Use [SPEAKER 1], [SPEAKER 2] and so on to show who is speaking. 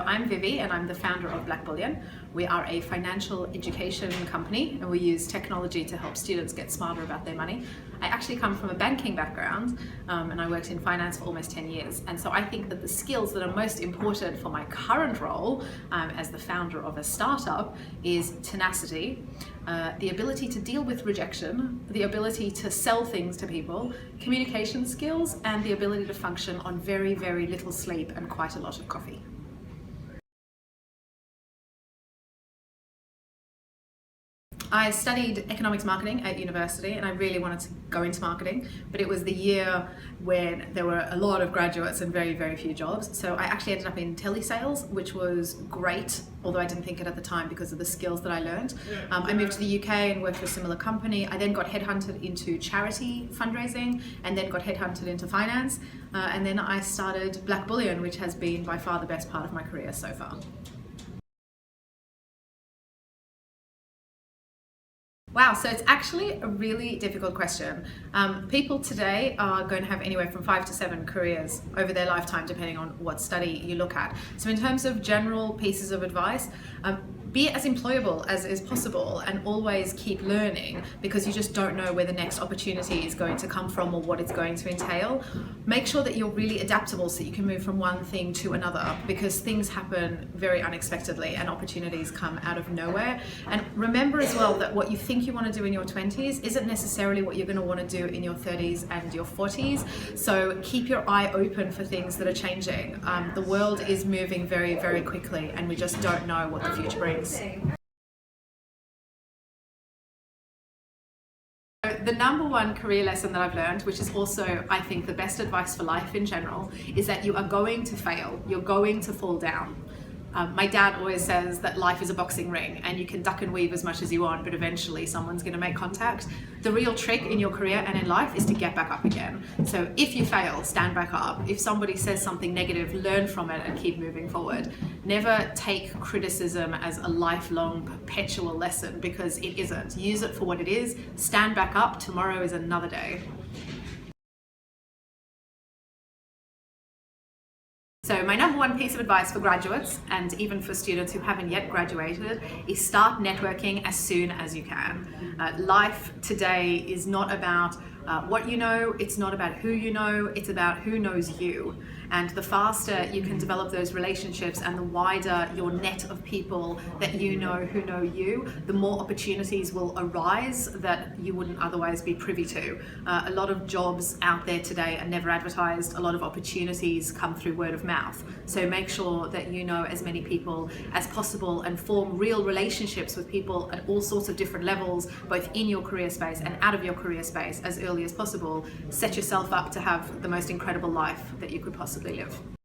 [SPEAKER 1] I'm Vivi and I'm the founder of Blackbullion. We are a financial education company and we use technology to help students get smarter about their money. I actually come from a banking background and I worked in finance for almost 10 years. And so I think that the skills that are most important for my current role as the founder of a startup is tenacity, the ability to deal with rejection, the ability to sell things to people, communication skills, and the ability to function on very, very little sleep and quite a lot of coffee. I studied economics marketing at university and I really wanted to go into marketing, but it was the year when there were a lot of graduates and very, very few jobs. So I actually ended up in telesales, which was great, although I didn't think it at the time because of the skills that I learned. I moved to the UK and worked for a similar company. I then got headhunted into charity fundraising and then got headhunted into finance. And then I started Blackbullion, which has been by far the best part of my career so far. Wow, so it's actually a really difficult question. People today are going to have anywhere from 5 to 7 careers over their lifetime, depending on what study you look at. So in terms of general pieces of advice, be as employable as is possible and always keep learning, because you just don't know where the next opportunity is going to come from or what it's going to entail. Make sure that you're really adaptable so you can move from one thing to another, because things happen very unexpectedly and opportunities come out of nowhere. And remember as well that what you think you want to do in your 20s isn't necessarily what you're going to want to do in your 30s and your 40s. So keep your eye open for things that are changing. The world is moving very, very quickly and we just don't know what the future brings. The number one career lesson that I've learned, which is also, I think, the best advice for life in general, is that you are going to fail. You're going to fall down. My dad always says that life is a boxing ring and you can duck and weave as much as you want, but eventually someone's going to make contact. The real trick in your career and in life is to get back up again. So if you fail, stand back up. If somebody says something negative, learn from it and keep moving forward. Never take criticism as a lifelong, perpetual lesson, because it isn't. Use it for what it is. Stand back up. Tomorrow is another day. So my number one piece of advice for graduates and even for students who haven't yet graduated is start networking as soon as you can. Life today is not about what you know, it's not about who you know, it's about who knows you. And the faster you can develop those relationships and the wider your net of people that you know who know you, the more opportunities will arise that you wouldn't otherwise be privy to. A lot of jobs out there today are never advertised. A lot of opportunities come through word of mouth. So make sure that you know as many people as possible and form real relationships with people at all sorts of different levels, both in your career space and out of your career space as early as possible. Set yourself up to have the most incredible life that you could possibly live.